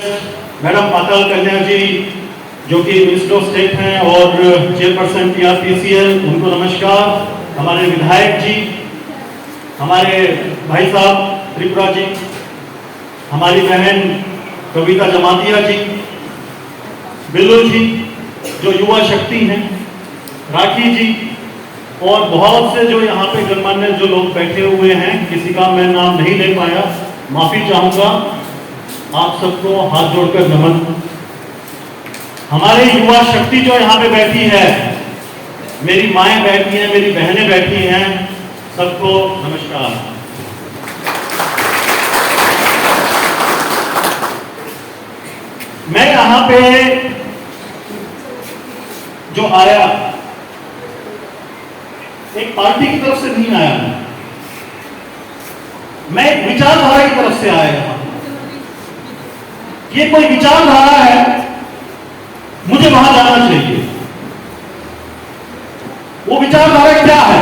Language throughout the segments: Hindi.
मैडम अटल कन्या जी जो कि मिनिस्टर ऑफ स्टेट हैं और चेयरपर्सन TRPCL, उनको नमस्कार। हमारे विधायक जी, हमारे भाई साहब त्रिपुरा जी, हमारी बहन कविता जमातिया जी, बिल्लू जी जो युवा शक्ति हैं, राखी जी और बहुत से जो यहाँ पे गणमान्य जो लोग बैठे हुए हैं, किसी का मैं नाम नहीं ले पाया, माफी चाहूंगा। आप सबको हाथ जोड़कर नमन। हमारी युवा शक्ति जो यहाँ पे बैठी है, मेरी माएं बैठी हैं, मेरी बहनें बैठी हैं, सबको नमस्कार। मैं यहाँ पे जो आया, एक पार्टी की तरफ से नहीं आया, मैं एक विचारधारा की तरफ से आया। ये कोई विचारधारा है, मुझे वहां जाना चाहिए। वो विचारधारा क्या है?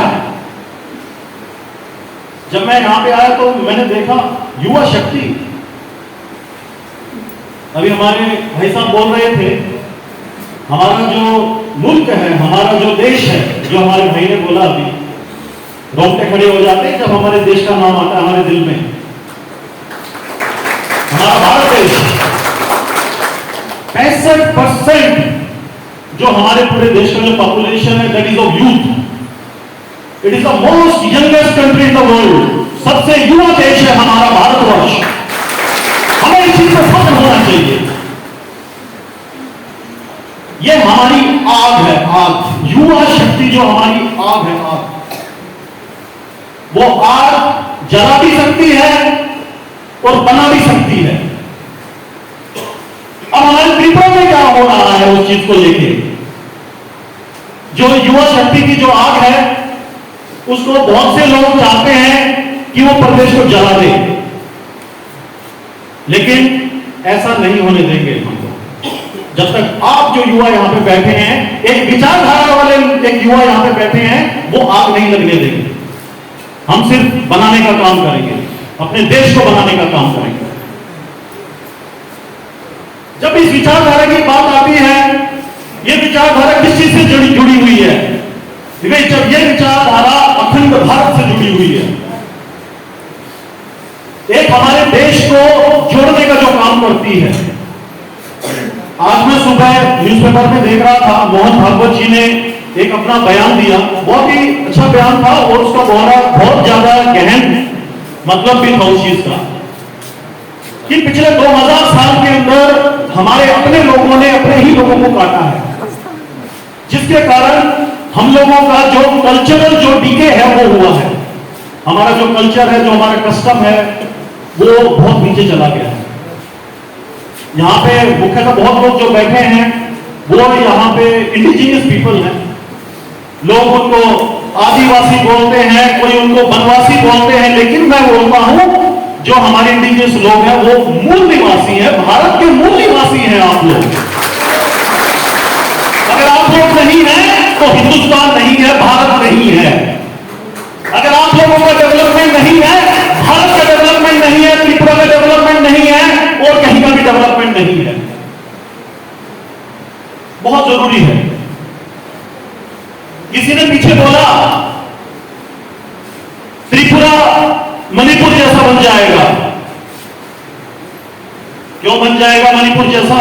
जब मैं यहां पे आया तो मैंने देखा युवा शक्ति। अभी हमारे भाई साहब बोल रहे थे, हमारा जो मुल्क है, हमारा जो देश है, जो हमारे भाई ने बोला, अभी रोंगटे खड़े हो जाते हैं जब हमारे देश का नाम आता है हमारे दिल में। हमारा भारत देश 65% जो हमारे पूरे देश का जो पॉपुलेशन है, that is of youth. It is the most youngest country in the world. सबसे युवा देश है हमारा भारतवर्ष। हमें इस चीज पर फख्र होना चाहिए। ये हमारी आग है, आग। युवा शक्ति जो हमारी आग है, आग, वो आग जला भी सकती है और बना भी सकती है। अब हमारे त्रिपुरा में क्या हो रहा है उस चीज को लेके? जो युवा शक्ति की जो आग है, उसको बहुत से लोग चाहते हैं कि वो प्रदेश को जला दे, लेकिन ऐसा नहीं होने देंगे हम लोग। जब तक आप जो युवा यहां पे बैठे हैं, एक विचारधारा वाले एक युवा यहां पे बैठे हैं, वो आग नहीं लगने देंगे। हम सिर्फ बनाने का काम करेंगे, अपने देश को बनाने का काम करेंगे। जब इस विचारधारा की बात आती है, यह विचारधारा किस चीज से जुड़ी हुई है? जब यह विचारधारा अखंड भारत से जुड़ी हुई है, एक हमारे देश को जोड़ने का जो काम करती है। आज मैं सुबह न्यूज़पेपर में देख रहा था, मोहन भागवत जी ने एक अपना बयान दिया, बहुत ही अच्छा बयान था और उसका बहुत ज्यादा गहन मतलब भी था उस चीज का, कि पिछले 2000 साल के अंदर हमारे अपने लोगों ने अपने ही लोगों को काटा है, जिसके कारण हम लोगों का जो कल्चरल जो डीके है वो हुआ है। हमारा जो कल्चर है, जो हमारा कस्टम है, वो बहुत नीचे चला गया है। यहाँ पे मुख्यतः बहुत लोग जो बैठे हैं वो यहाँ पे इंडिजिनियस पीपल हैं। लोग उनको आदिवासी बोलते हैं, कोई उनको वनवासी बोलते हैं, लेकिन मैं बोलता हूं जो हमारे इंडिजिनियस लोग हैं वो मूल निवासी हैं, भारत के मूल निवासी हैं आप लोग। अगर आप लोग नहीं हैं तो हिंदुस्तान नहीं है, भारत नहीं है। अगर आप लोगों का डेवलपमेंट नहीं है, भारत का डेवलपमेंट नहीं है, त्रिपुरा का डेवलपमेंट नहीं है और कहीं का भी डेवलपमेंट नहीं है। बहुत जरूरी है। किसी ने पीछे बोला त्रिपुरा मणिपुर जैसा बन जाएगा। क्यों बन जाएगा मणिपुर जैसा?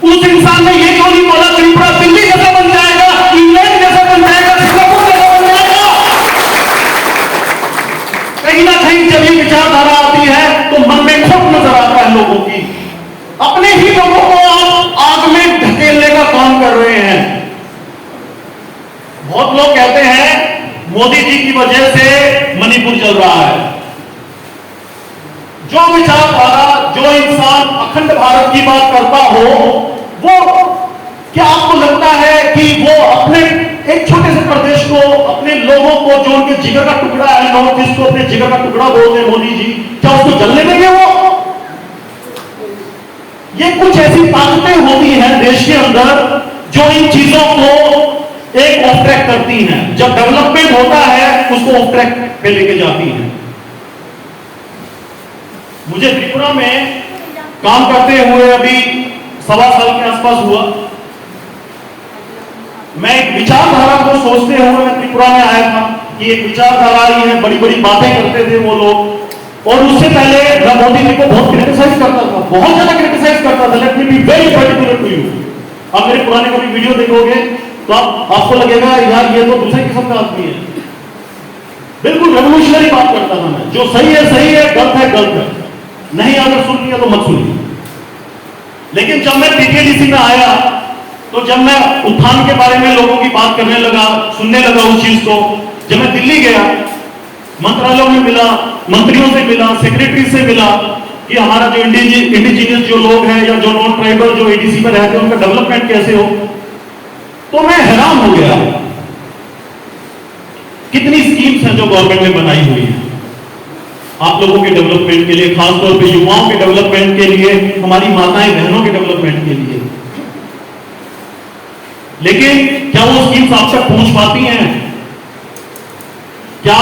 उस इंसान ने यह क्यों नहीं बोला त्रिपुरा दिल्ली जैसा बन जाएगा, इंग्लैंड जैसा बन जाएगा, सिंगापुर जैसा बन जाएगा? कहीं ना कहीं जब ये विचारधारा आती है तो मन में खोट नजर आता है लोगों की। अपने ही लोगों को आप आग में ढकेलने का काम कर रहे हैं। बहुत लोग कहते हैं मोदी जी की वजह से मणिपुर चल रहा है। जो विचारधारा, जो इंसान अखंड भारत की बात करता हो, वो क्या आपको लगता है कि वो अपने एक छोटे से प्रदेश को, अपने लोगों को, जो उनके जिगर का टुकड़ा है, नॉर्थ ईस्ट को अपने जिगर का टुकड़ा बोलते हैं मोदी जी, क्या उसको जलने देंगे? वो ये कुछ ऐसी ताकतें होती हैं देश के अंदर जो इन चीजों को एक ऑफ ट्रैक करती हैं। जब डेवलपमेंट होता है उसको ऑफ ट्रैक पे लेके जाती हैं। मुझे त्रिपुरा में काम करते हुए अभी 1.25 साल के आसपास हुआ। मैं एक विचारधारा को सोचते हुए मैं त्रिपुरा में आया था कि एक विचारधारा ही है, बड़ी बड़ी बातें करते थे वो लोग। और उससे पहले मैं मोदी जी को बहुत क्रिटिसाइज करता था, बहुत ज्यादा क्रिटिसाइज करता था। Let me be very particular to you. आप मेरे पुराने कभी वीडियो देखोगे तो आपको लगेगा यार ये तो दूसरे किस्म का आदमी है। बिल्कुल रेवोल्यूशनरी बात करता था मैं, जो सही है, गलत है गलत है, नहीं अगर सुन लिया तो मत सुनिए। लेकिन जब मैं पीकेडीसी में आया तो जब मैं उत्थान के बारे में लोगों की बात करने लगा, सुनने लगा उस चीज को, जब मैं दिल्ली गया, मंत्रालयों में मिला, मंत्रियों से मिला, सेक्रेटरी से मिला कि हमारा जो इंडिजिनियस जो लोग हैं या जो नॉन ट्राइबल जो एडीसी में रहते हैं उनका डेवलपमेंट कैसे हो, तो मैं हैरान हो गया कितनी स्कीम्स हैं जो गवर्नमेंट ने बनाई हुई है आप लोगों के डेवलपमेंट के लिए, खासतौर पे युवाओं के डेवलपमेंट के लिए, हमारी माताएं बहनों के डेवलपमेंट के लिए। लेकिन क्या वो स्कीम्स आप तक पहुंच पाती हैं? क्या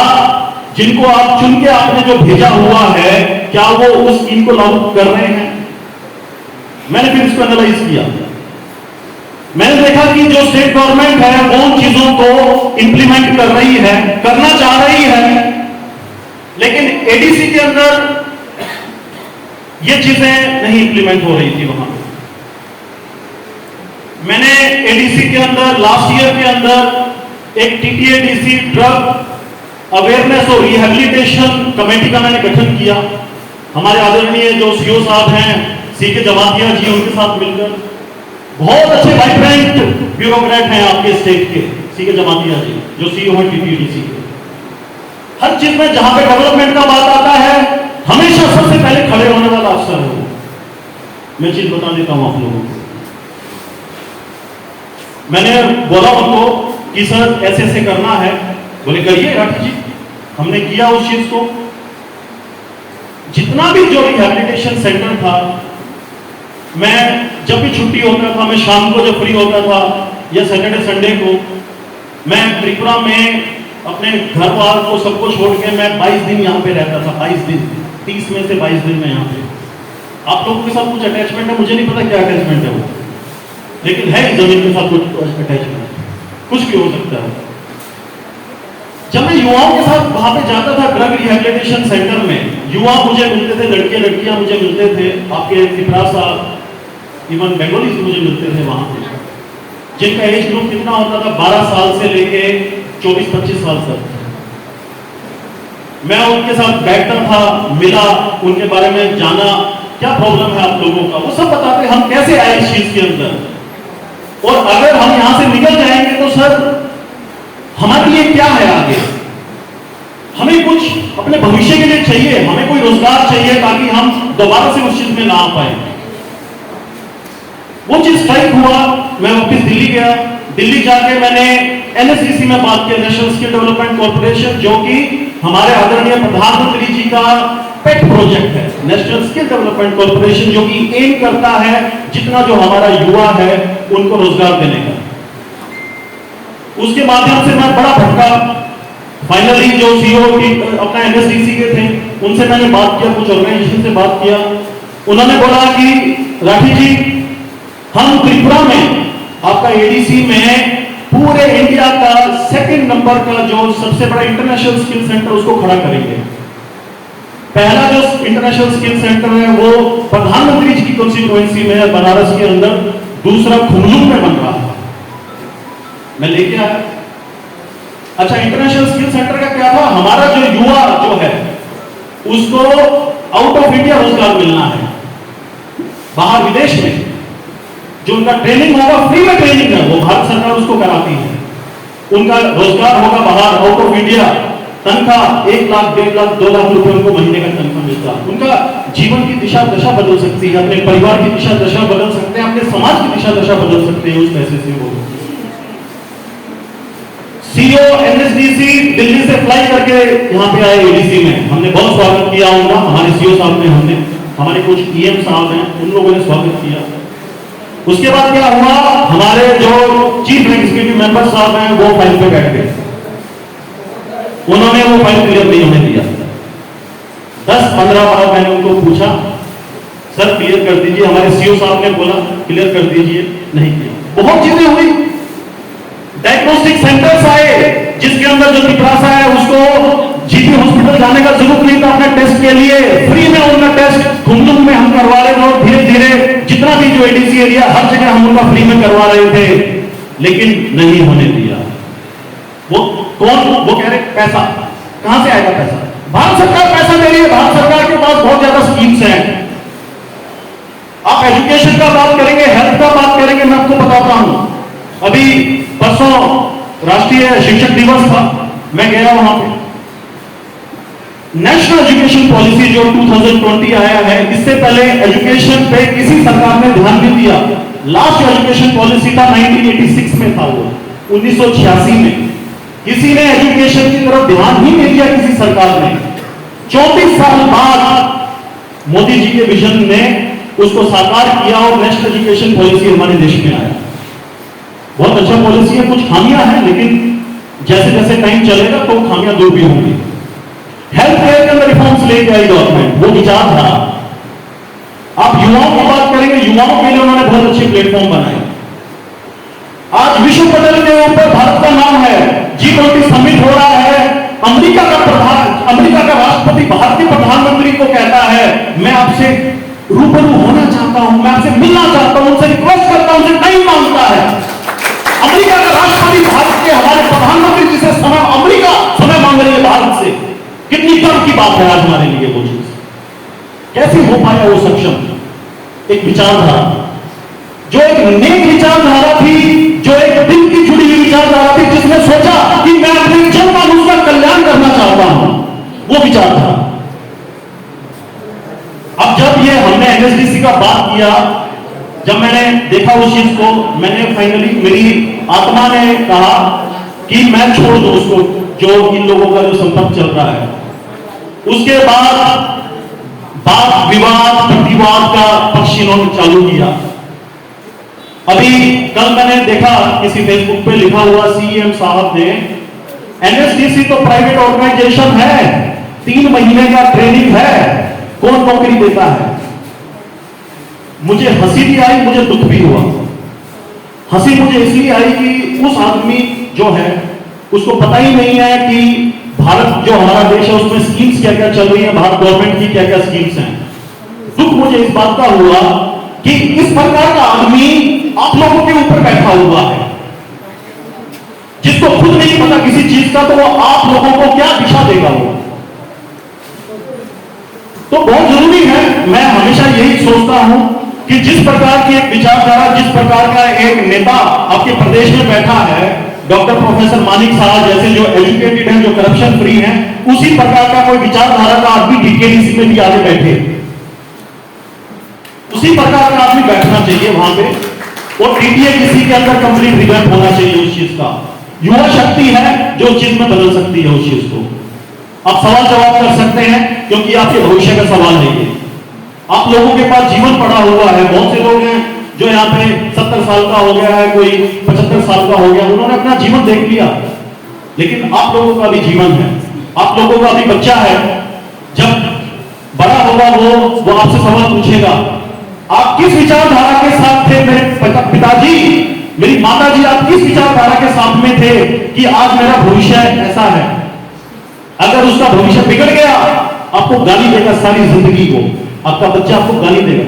जिनको आप चुन के आपने जो भेजा हुआ है, क्या वो उस स्कीम को लागू कर रहे हैं? मैंने फिर इसको एनालाइज किया। मैंने देखा कि जो स्टेट गवर्नमेंट है वो उन चीजों को इंप्लीमेंट कर रही है, करना चाह रही है, लेकिन एडीसी के अंदर ये चीजें नहीं इंप्लीमेंट हो रही थी। वहां मैंने एडीसी के अंदर लास्ट ईयर के अंदर एक टीटीएडीसी ड्रग अवेयरनेस और रिहेबिलिटेशन कमेटी का मैंने गठन किया। हमारे आदरणीय जो सीओ साहब हैं सीके जमातिया जी, उनके साथ मिलकर, बहुत अच्छे वाइब्रेंट ब्यूरोक्रेट हैं आपके स्टेट के सीके जमातिया जी जो सीईओ है टीटीएडीसी के। हर चीज में जहां पे डेवलपमेंट का बात आता है हमेशा सबसे पहले खड़े होने वाला अफसर है वो। मैं चीज बता देता हूं आप लोगों को। मैंने बोला उनको कि सर ऐसे ऐसे करना है, बोले करिए राठी जी। हमने किया उस चीज को। जितना भी जो रिहेबिलिटेशन सेंटर था, मैं जब भी छुट्टी होता था, मैं शाम को जब फ्री होता था या सैटरडे संडे को, मैं त्रिपुरा में अपने घर वालों को सबको छोड़ के मैं 22 दिन यहाँ पे रहता था। 22 दिन, 30 में से 22 दिन में यहाँ पे। आप लोगों के साथ कुछ अटैचमेंट है, मुझे नहीं पता क्या अटैचमेंट है वो, लेकिन है जमीन के साथ कुछ अटैचमेंट, कुछ भी हो सकता है। जब मैं युवाओं के साथ वहां पे जाता था ड्रग रिहेबिलिटेशन सेंटर में, युवा मुझे मिलते थे, लड़के लड़कियां मुझे मिलते थे, आपके त्रिपुरा साहब, इवन बंगाली मुझे मिलते थे वहां पे, जिनका एज ग्रुप कितना होता था 12 साल से लेके 24-25 साल तक। मैं उनके साथ बैठता था, मिला, उनके बारे में जाना, क्या प्रॉब्लम है आप लोगों का, वो सब बताते हम कैसे आए इस चीज के अंदर, और अगर हम यहां से निकल जाएंगे तो सर हमारे लिए क्या है आगे। हमें कुछ अपने भविष्य के लिए चाहिए, हमें कोई रोजगार चाहिए ताकि हम दोबारा से उस चीज में ना आ पाए। वो चीज स्ट्राइक हुआ। मैं वापस दिल्ली गया। दिल्ली जाके मैंने एनएसडीसी में बात किया, नेशनल स्किल डेवलपमेंट कॉर्पोरेशन, जो कि हमारे आदरणीय प्रधानमंत्री जी का पेट प्रोजेक्ट है। नेशनल स्किल डेवलपमेंट कॉर्पोरेशन जो कि एम करता है जितना जो हमारा युवा है उनको रोजगार देने का। उसके माध्यम से मैं बड़ा भटका। फाइनली जो सीईओ अपना एनएसडीसी के थे उनसे मैंने बात किया, कुछ ऑर्गेनाइजेशन से बात किया। उन्होंने बोला कि राठी जी, हम त्रिपुरा में आपका एडीसी में पूरे इंडिया का 2nd नंबर का जो सबसे बड़ा इंटरनेशनल स्किल सेंटर उसको खड़ा करेंगे। पहला जो इंटरनेशनल स्किल सेंटर है वो प्रधानमंत्री जी की कॉन्स्टिट्यूएंसी में है, बनारस के अंदर। दूसरा खुमलुंग में बन रहा है, मैं लेके आया। अच्छा, इंटरनेशनल स्किल सेंटर का क्या था, हमारा जो युवा जो है उसको आउट ऑफ इंडिया रोजगार मिलना है, बाहर विदेश में जो उनका ट्रेनिंग होगा, फ्री में ट्रेनिंग है, वो भारत सरकार उसको कराती है। उनका रोजगार होगा बाहर, आउट ऑफ इंडिया। तनख्वाह 1 लाख, 1.5 लाख, 2 लाख रुपए उनको महीने का तनख्वाह मिलता है। उनका जीवन की दिशा दशा बदल सकती है, अपने परिवार की दिशा दशा बदल सकते हैं, अपने समाज की दिशा दशा बदल सकते हैं उस पैसे से। वो सीईओ एनएसडीसी दिल्ली से फ्लाई करके यहाँ पे आए एडीसी में। हमने बहुत स्वागत किया उनका, हमारे सीईओ साहब ने, हमने, हमारे कुछ ईएम साहब हैं, उन लोगों ने स्वागत किया। उसके बाद क्या हुआ, हमारे जो चीफ एग्जीक्यूटिव मेंबर साहब हैं वो फाइल पे बैठ गए। उन्होंने वो फाइल क्लियर नहीं होने दिया। 10-15 बार मैंने उनको पूछा, सर क्लियर कर दीजिए, हमारे सीओ साहब ने बोला क्लियर कर दीजिए, नहीं किया। बहुत चीजें हुई, डायग्नोस्टिक सेंटर्स आए जिसके अंदर जो पिपरासा है उसको जीपी हॉस्पिटल जाने का जरूरत नहीं था अपने टेस्ट के लिए, फ्री में उनका टेस्ट घुमलुम में हम करवा रहे थे और धीरे धीरे जितना भी जो एडीसी एरिया हर जगह हम उनका फ्री में करवा रहे थे, लेकिन नहीं होने दिया। वो कौन, वो कह रहे पैसा कहां से आएगा? पैसा भारत सरकार पैसा दे रही है, भारत सरकार के पास बहुत ज्यादा स्कीम्स हैं। आप एजुकेशन का बात करेंगे, हेल्थ का बात करेंगे, मैं आपको बताता हूं, अभी परसों राष्ट्रीय शिक्षक दिवस था, मैं गया वहां पे। नेशनल एजुकेशन पॉलिसी जो 2020 आया है, इससे पहले एजुकेशन पे किसी सरकार ने ध्यान नहीं दिया। लास्ट एजुकेशन पॉलिसी था 1986 में था, वो 1986 में किसी ने एजुकेशन की तरफ ध्यान ही नहीं दिया किसी सरकार ने। 34 साल बाद मोदी जी के विजन ने उसको साकार किया और नेशनल एजुकेशन पॉलिसी हमारे देश में आया। बहुत अच्छा पॉलिसी है, कुछ खामियां हैं, लेकिन जैसे जैसे टाइम चलेगा तो खामियां दूर भी होंगी। हेल्थ केयर के अंदर रिफॉर्म्स लेके आई गवर्नमेंट, वो विचार था। आप युवाओं की बात करेंगे, युवाओं के लिए उन्होंने बहुत अच्छे प्लेटफॉर्म बनाए। आज विश्व पटल के ऊपर भारत का नाम है, G20 समिट हो रहा है, अमेरिका का राष्ट्रपति भारतीय प्रधानमंत्री को कहता है मैं आपसे रूबरू होना चाहता हूं, मैं आपसे मिलना चाहता हूं, उनसे रिक्वेस्ट करता हूं, उनसे टाइम मांगता है। अमेरिका का राष्ट्रपति भारत के हमारे प्रधानमंत्री जी से अमेरिका समय मांग रही है भारत से। कितनी गर्व की बात है आज हमारे लिए वो चीज। कैसे हो पाया वो सक्षम? एक विचारधारा, जो एक नेक विचारधारा थी, जो एक दिल की जुड़ी हुई विचारधारा थी, जिसने सोचा कि मैं अपने जनमानस का कल्याण करना चाहता हूं, वो विचारधारा। अब जब ये हमने एनएसडीसी का बात किया, जब मैंने देखा उस चीज को, मैंने फाइनली, मेरी आत्मा ने कहा कि मैं छोड़ दूं उसको, जो इन लोगों का जो संपर्क चल रहा है। उसके बाद वाद विवाद प्रतिवाद का पक्ष इन्होंने चालू किया। अभी कल मैंने देखा किसी फेसबुक पे लिखा हुआ, सीएम साहब ने, एनएसडीसी तो प्राइवेट ऑर्गेनाइजेशन है, 3 महीने का ट्रेनिंग है, कौन नौकरी देता है? मुझे हंसी भी आई, मुझे दुख भी हुआ। हंसी मुझे इसलिए आई कि उस आदमी जो है उसको पता ही नहीं है कि भारत जो हमारा देश है उसमें स्कीम्स क्या क्या चल रही है, भारत गवर्नमेंट की क्या क्या स्कीम्स हैं। दुख मुझे इस बात का हुआ कि इस प्रकार का आदमी आप लोगों के ऊपर बैठा हुआ है, जिसको खुद नहीं पता किसी चीज का, तो वो आप लोगों को क्या दिशा देगा वो? तो बहुत जरूरी है, मैं हमेशा यही सोचता हूं कि जिस प्रकार की एक विचारधारा, जिस प्रकार का एक नेता आपके प्रदेश में बैठा है, डॉक्टर प्रोफेसर मानिक साहब जैसे जो एजुकेटेड हैं, जो करप्शन फ्री हैं, उसी प्रकार का कोई विचारधारा का आदमी डीकेडीसी में भी आगे बैठे, उसी प्रकार का आदमी बैठना चाहिए वहां पे। और टीटीएडीसी के अंदर कंप्लीट रिजल्ट होना चाहिए उस चीज का। युवा शक्ति है जो चीज में बदल सकती है उस चीज को। आप सवाल जवाब कर सकते हैं, क्योंकि आपके भविष्य का सवाल है ये। आप लोगों के पास जीवन पड़ा हुआ है। बहुत से लोग हैं जो यहाँ पे 70 साल का हो गया है, कोई 75 साल का हो गया, उन्होंने अपना जीवन देख लिया, लेकिन आप लोगों का भी जीवन है, आप लोगों का भी बच्चा है। जब बड़ा होगा वो आपसे सवाल पूछेगा, आप किस विचारधारा के साथ थे मेरे पिताजी, मेरी माताजी, आप किस विचारधारा के साथ में थे कि आज मेरा भविष्य ऐसा है? अगर उसका भविष्य बिगड़ गया, आपको गाली देगा सारी जिंदगी को, आपका बच्चा आपको गाली देगा।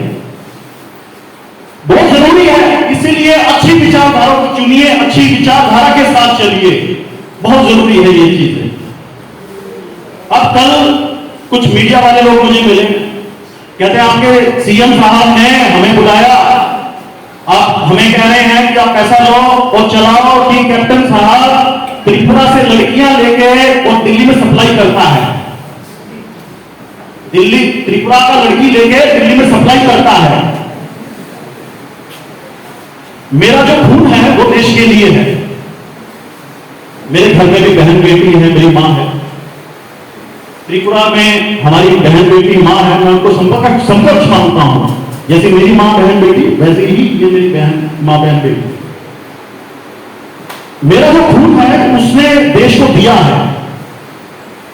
बहुत जरूरी है, इसीलिए अच्छी विचारधारा को चुनिए, अच्छी विचारधारा के साथ चलिए, बहुत जरूरी है ये चीजें। अब कल कुछ मीडिया वाले लोग मुझे मिले, कहते हैं आपके सीएम साहब ने हमें बुलाया, आप हमें कह रहे हैं कि आप पैसा लो और चलाओ कि कैप्टन साहब त्रिपुरा से लड़कियां लेके और दिल्ली में सप्लाई करता है, दिल्ली त्रिपुरा का लड़की लेके दिल्ली में सप्लाई करता है। मेरा जो खून है वो देश के लिए है, मेरे घर में भी बहन बेटी है, मेरी मां है, त्रिपुरा में हमारी बहन बेटी मां है, मैं उनको संपर्क मानता हूं। जैसे मेरी मां बहन बेटी, वैसे ही ये मेरी बहन मां बहन बेटी। मेरा जो खून है उसने देश को दिया है।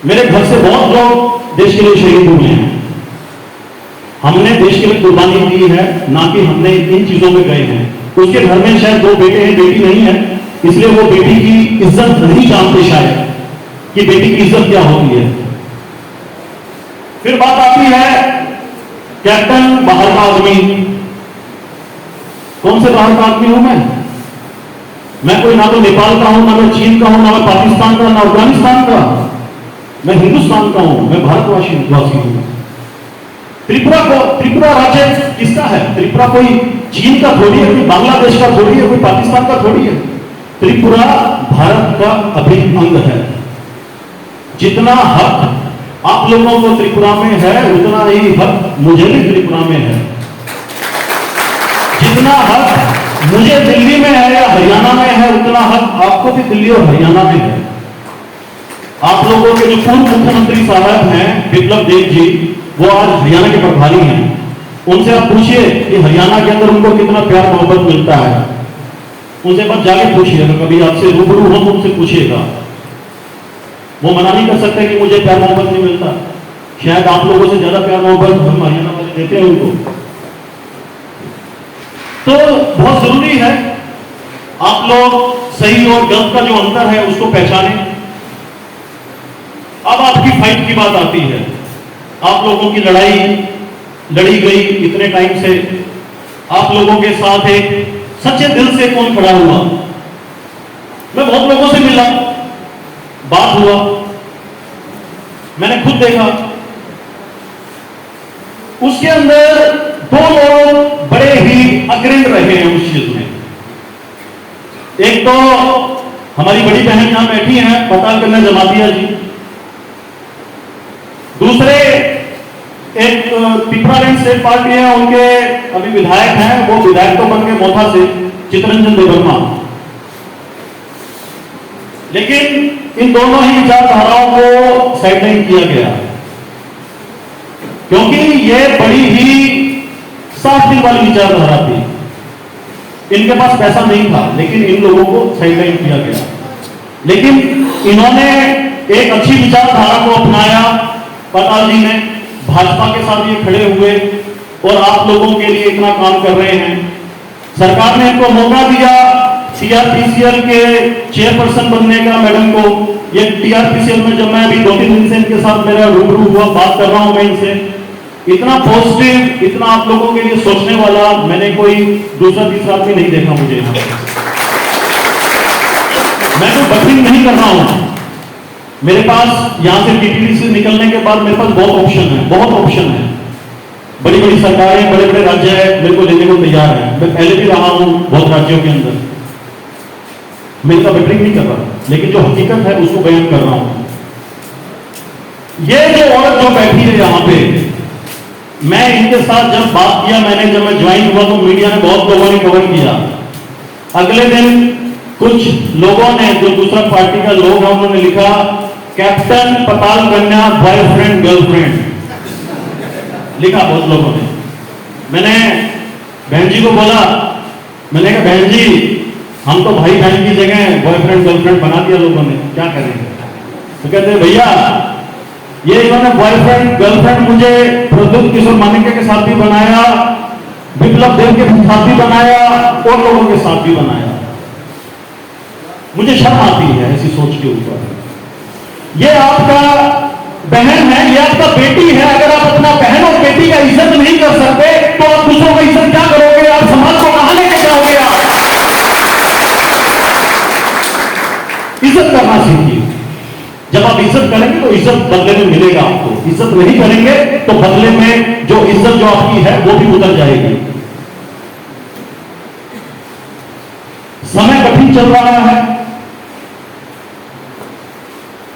मेरे घर से बहुत लोग देश के लिए शहीद हुए हैं। हमने देश के लिए कुर्बानी दी है, ना कि हमने इन चीजों में गए हैं। उसके घर में शायद 2 बेटे हैं, बेटी नहीं है, इसलिए वो बेटी की इज्जत नहीं जानते शायद कि बेटी की इज्जत क्या होती है। फिर बात आती है कैप्टन बाहर का आदमी। कौन से बाहर का आदमी हूं मैं कोई ना तो नेपाल का हूं, ना मैं चीन का हूं, ना मैं पाकिस्तान का, ना अफगानिस्तान का। मैं हिंदुस्तान का हूं, मैं भारतवासी हूं। त्रिपुरा राज्य किसका है? त्रिपुरा कोई चीन का थोड़ी है, कोई बांग्लादेश का थोड़ी है, कोई पाकिस्तान का थोड़ी है। त्रिपुरा भारत का अभिन्न अंग है। जितना हक आप लोगों को त्रिपुरा में है, उतना ही हक मुझे भी त्रिपुरा में है। जितना हक मुझे दिल्ली में है या हरियाणा में है, उतना हक आपको भी दिल्ली और हरियाणा में है। आप लोगों के जो पूर्व मुख्यमंत्री साहब हैं बिप्लब देव जी, वो आज हरियाणा के प्रभारी हैं। उनसे आप पूछिए कि हरियाणा के अंदर उनको कितना प्यार मोहब्बत मिलता है। उनसे बस जाके पूछिएगा, कभी आपसे रूबरू हो तो उनसे पूछिएगा। वो मना नहीं कर सकते कि मुझे प्यार मोहब्बत नहीं मिलता। शायद आप लोगों से ज्यादा प्यार मोहब्बत हम हरियाणा वाले देते हैं उनको। तो बहुत जरूरी है आप लोग सही और गलत का जो अंतर है उसको पहचानें। अब आपकी फाइट की बात आती है। आप लोगों की लड़ाई लड़ी गई इतने टाइम से। आप लोगों के साथ एक सच्चे दिल से कौन खड़ा हुआ? मैं बहुत लोगों से मिला, बात हुआ, मैंने खुद देखा। उसके अंदर 2 लोग बड़े ही अग्रणी रहे हैं उस चीज में। एक तो हमारी बड़ी बहन यहां बैठी हैं, पता करना जमातिया जी। दूसरे एक पिपरागंज स्टेट पार्टी है, उनके अभी विधायक हैं, वो विधायक तो बन गए मोथा से, चितरंजन देवर्मा। लेकिन इन दोनों ही विचारधाराओं को साइडलाइन किया गया क्योंकि ये बड़ी ही साफ दिल वाली विचारधारा थी। इनके पास पैसा नहीं था, लेकिन इन लोगों को साइडलाइन किया गया। लेकिन इन्होंने एक अच्छी विचारधारा को अपनाया। पताल जी ने भाजपा के साथ ये खड़े हुए और आप लोगों के लिए इतना काम कर रहे हैं। सरकार ने इनको मौका दिया टीआरपीसीएल के चेयरपर्सन बनने का मैडम को। ये टीआरपीसीएल में जब मैं अभी 2-3 दिन से इनके साथ मेरा रूबरू हुआ, बात कर रहा हूं मैं इनसे, इतना पॉजिटिव, इतना आप लोगों के लिए सोचने वाला मैंने कोई दूसरा तीसरा आदमी नहीं देखा मुझे यहां पर। मैं तो बटरिंग नहीं कर रहा हूं। मेरे पास यहां से टीटीडी से निकलने के बाद मेरे पास बहुत ऑप्शन है। बड़ी बड़ी सरकारें, बड़े बड़े राज्य है मेरे को लेने को तैयार है। मैं पहले भी रहा हूं बहुत राज्यों के अंदर। मैं इनका बटरिंग नहीं कर रहा, लेकिन जो हकीकत है उसको बयान कर रहा हूं। ये जो औरत जो बैठी है यहां पे, मैं इनके साथ जब बात किया, जब मैं ज्वाइन हुआ तो मीडिया ने बहुत लोगों ने कवर किया। अगले दिन कुछ लोगों ने, जो दूसरा पार्टी का लोग है, उन्होंने लिखा कैप्टन पताल कन्या बॉयफ्रेंड गर्लफ्रेंड, लिखा बहुत लोगों ने। मैंने बहन जी को बोला, मैंने कहा बहन जी हम तो भाई बहन की जगह बॉयफ्रेंड गर्लफ्रेंड बना दिया लोगों ने, क्या करें? तो कहते भैया ये इन्होंने बॉयफ्रेंड गर्लफ्रेंड मुझे प्रद्युत किशोर मानिक के साथ भी बनाया, बिप्लब देव के साथ भी बनाया और लोगों के साथ भी बनाया। मुझे शर्म आती है ऐसी सोच के ऊपर। ये आपका बहन है, ये आपका बेटी है। अगर आप अपना बहन और बेटी का इज्जत नहीं कर सकते तो आप दूसरों का इज्जत क्या करोगे? आप समाज को कहां लेके जाओगे? आप इज्जत करना सीखिए। जब आप इज्जत करेंगे तो इज्जत बदले में मिलेगा आपको। इज्जत नहीं करेंगे तो बदले में जो इज्जत जो आपकी है वो भी उतर जाएगी। समय कठिन चल रहा है।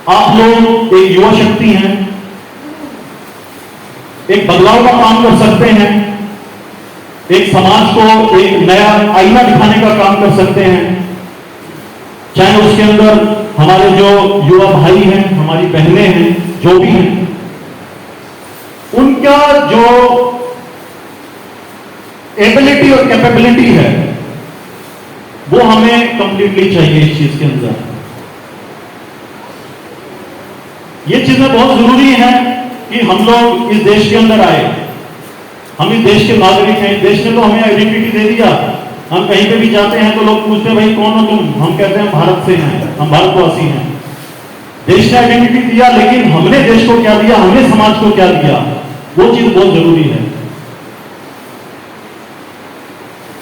आप लोग एक युवा शक्ति हैं, एक बदलाव का काम कर सकते हैं, एक समाज को एक नया आईना दिखाने का काम कर सकते हैं। चाहे उसके अंदर हमारे जो युवा भाई हैं, हमारी बहनें हैं, जो भी हैं, उनका जो एबिलिटी और कैपेबिलिटी है वो हमें कंप्लीटली चाहिए इस चीज के अंदर। ये चीजें बहुत जरूरी हैं कि हम लोग इस देश के अंदर आए। हम इस देश के नागरिक हैं, देश ने तो हमें आइडेंटिटी दे दिया। हम कहीं पे भी जाते हैं तो लोग पूछते हैं भाई कौन हो तुम, हम कहते हैं भारत से हैं, हम भारतवासी हैं। देश ने आइडेंटिटी दिया, लेकिन हमने देश को क्या दिया, हमने समाज को क्या दिया, वो चीज बहुत जरूरी है।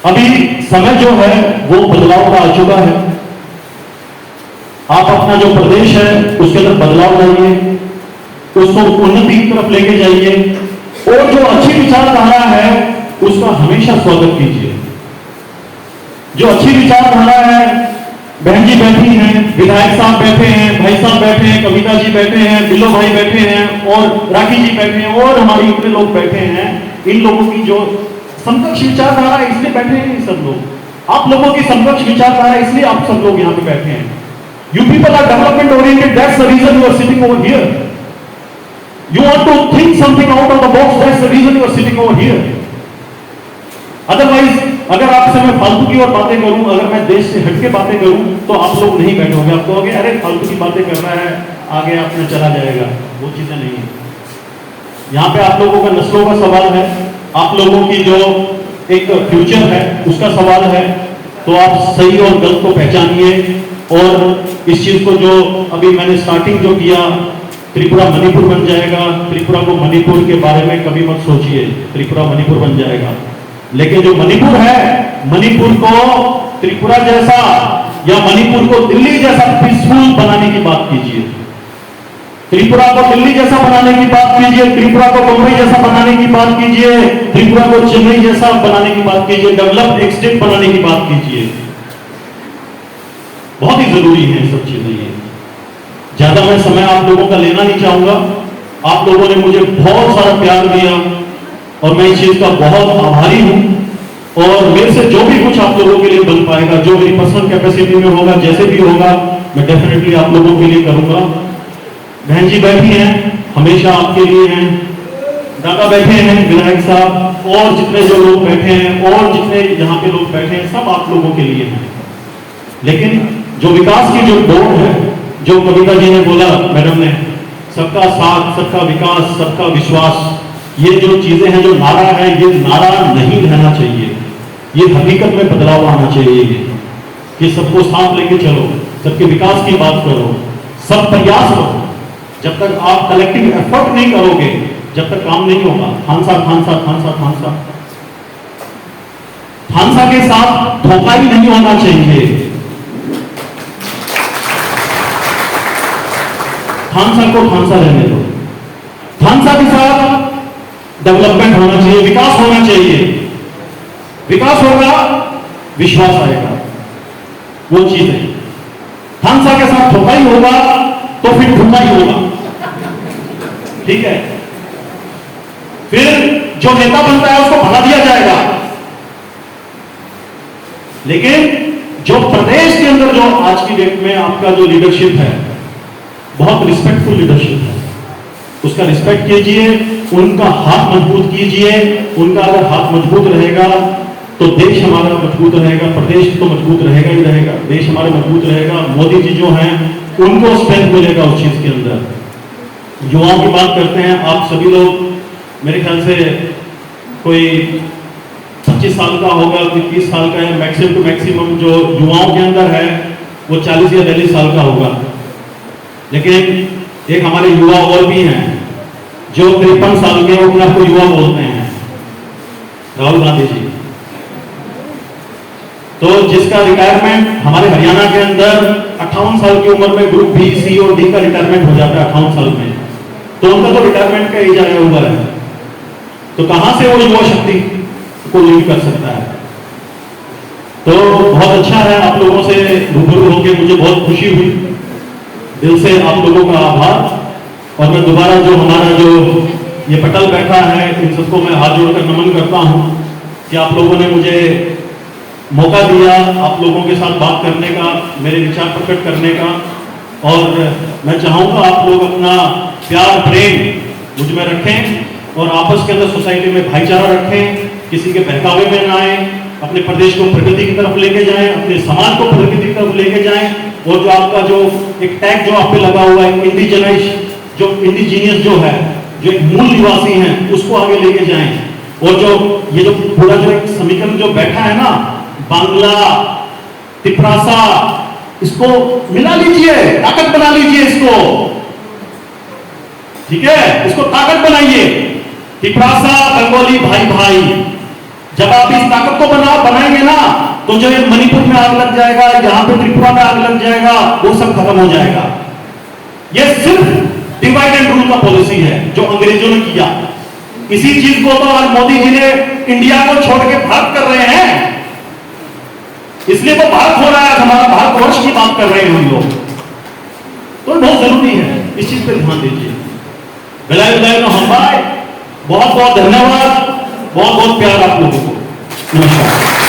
अभी समय जो है वो बदलाव का आ चुका है। आप अपना जो प्रदेश है उसके अंदर बदलाव लाइए, उसको उन्नति की तरफ लेके जाइए, और जो अच्छी विचारधारा है उसका हमेशा स्वागत कीजिए। जो अच्छी विचारधारा है, बहन जी बैठी हैं, विधायक साहब बैठे हैं, भाई साहब बैठे हैं, कविता जी बैठे हैं, बिल्लो भाई बैठे हैं, और राखी जी बैठे हैं, और हमारे इतने लोग बैठे हैं। इन लोगों की जो समकक्ष विचारधारा है इसलिए बैठे हैं सब लोग। आप लोगों की समकक्ष विचारधारा है इसलिए आप सब लोग यहां पे बैठे हैं। You people are development oriented, that's the reason you are sitting over here. You want to think something out of the box, that's the reason you are sitting over here. Otherwise, अगर आपसे मैं फालतू की और बातें करूं, अगर मैं देश से हटके बातें करूं, तो आप लोग नहीं बैठोगे। आप कहोगे अरे फालतू की बातें कर रहा है, आगे अपने चला जाएगा। वो चीजें नहीं है। यहाँ पे आप लोगों का नस्लों का सवाल है, आप लोगों की जो एक फ्यूचर है उसका सवाल है। तो आप सही और गलत को पहचानिए, और इस चीज को जो अभी मैंने स्टार्टिंग जो किया, त्रिपुरा मणिपुर बन जाएगा, त्रिपुरा को मणिपुर के बारे में कभी मत सोचिए, त्रिपुरा मणिपुर बन जाएगा। लेकिन जो मणिपुर है, मणिपुर को त्रिपुरा जैसा या मणिपुर को दिल्ली जैसा पीसफुल बनाने की बात कीजिए। त्रिपुरा को दिल्ली जैसा बनाने की बात कीजिए, त्रिपुरा को मुंबई जैसा बनाने की बात कीजिए, त्रिपुरा को चेन्नई जैसा बनाने की बात कीजिए, डेवलप्ड एक स्टेट बनाने की बात कीजिए। बहुत ही जरूरी है ये सब चीजें। ये ज्यादा मैं समय आप लोगों का लेना नहीं चाहूंगा। आप लोगों ने मुझे बहुत सारा प्यार दिया और मैं इस चीज का बहुत आभारी हूं। और मेरे से जो भी कुछ आप लोगों के लिए बन पाएगा, जो मेरी पर्सनल कैपेसिटी में होगा, जैसे भी होगा, मैं डेफिनेटली आप लोगों के लिए करूंगा। बहन जी बैठी हैं, हमेशा आपके लिए हैं। दादा बैठे हैं, विधायक साहब, और जितने जो लोग बैठे हैं और जितने यहाँ पे लोग बैठे हैं, सब आप लोगों के लिए हैं। लेकिन जो विकास की जो दौड़ है, जो कविता जी ने बोला, मैडम ने, सबका साथ, सबका विकास, सबका विश्वास, ये जो चीजें हैं, जो नारा है, ये नारा नहीं रहना चाहिए। ये हकीकत में बदलाव आना चाहिए कि सबको साथ लेके चलो, सबके विकास की बात करो, सब प्रयास करो। जब तक आप कलेक्टिव एफर्ट नहीं करोगे, जब तक काम नहीं होगा। खानसा खानसा खानसा खानसा खानसा के साथ धोखा ही नहीं होना चाहिए। खानसा को खानसा रहने दो। खानसा के साथ डेवलपमेंट होना चाहिए, विकास होना चाहिए। विकास होगा, विश्वास आएगा, वो चीज है। खानसा के साथ धोखा ही होगा तो फिर धोखा ही होगा, ठीक है। फिर जो नेता बनता है उसको भगा दिया जाएगा। लेकिन जो प्रदेश के अंदर जो आज की डेट में आपका जो लीडरशिप है, बहुत रिस्पेक्टफुल लीडरशिप है, उसका रिस्पेक्ट कीजिए, उनका हाथ मजबूत कीजिए। उनका अगर हाथ मजबूत रहेगा तो देश हमारा मजबूत रहेगा, प्रदेश तो मजबूत रहेगा ही रहेगा, देश हमारा मजबूत रहेगा। मोदी जी जो हैं उनको स्ट्रेंथ मिलेगा उस चीज के अंदर। युवाओं की बात करते हैं, आप सभी लोग मेरे ख्याल से कोई 25 साल का होगा, कोई 30 साल का है, मैक्सिमम टू मैक्सिमम जो युवाओं के अंदर है वो 40 या 42 साल का होगा। लेकिन एक हमारे युवा और भी हैं जो 53 साल के, अपने आपको युवा बोलते हैं, राहुल गांधी जी। तो जिसका रिटायरमेंट हमारे हरियाणा के अंदर 58 साल की उम्र में ग्रुप बी, सी और डी का रिटायरमेंट हो जाता है 58 साल में, तो उनका तो रिटायरमेंट का एज आया हुआ है। तो कहां से वो युवा शक्ति को लीड कर सकता है। तो बहुत अच्छा है, आप लोगों से रूबरू होकर मुझे बहुत खुशी हुई। दिल से आप लोगों का आभार। और मैं दोबारा जो हमारा जो ये पटल बैठा है, इन सबको मैं हाथ जोड़कर नमन करता हूं कि आप लोगों ने मुझे मौका दिया आप लोगों के साथ बात करने का, मेरे विचार प्रकट करने का। और मैं चाहूंगा आप लोग अपना प्यार प्रेम मुझ में रखें और आपस के अंदर सोसाइटी में भाईचारा रखें, किसी के बहकावे में ना आए, अपने प्रदेश को प्रगति की तरफ लेके जाएं, अपने समाज को प्रगति की तरफ लेके जाएं। और जो आपका जो एक टैग जो आप पे लगा हुआ है, इंडिजीनियस जो है, जो एक मूल निवासी हैं, उसको आगे लेके जाएं। और जो ये जो पूरा जो एक समीकरण जो बैठा है ना, बांग्ला तिपरासा, इसको मिला लीजिए, ताकत बना लीजिए इसको, ठीक है, इसको ताकत बनाइए। तिपरासा बंगाली भाई भाई, जब आप इस ताकत को बनाएंगे ना, तो जो ये मणिपुर में आग लग जाएगा, यहां पे त्रिपुरा में आग लग जाएगा, वो सब खत्म हो जाएगा। ये सिर्फ डिवाइड एंड रूल का पॉलिसी है जो अंग्रेजों ने किया। इसी चीज को तो आज मोदी जी ने इंडिया को छोड़ के भारत कर रहे हैं, इसलिए तो भारत हो रहा है, हमारा भारतवर्ष की बात कर रहे हैं हम लोग। तो बहुत जरूरी है, इस चीज पे ध्यान दीजिए। विलाय विलाय नो हम भाई, बहुत बहुत धन्यवाद, बहुत बहुत प्यार आप लोगों को। नमस्कार।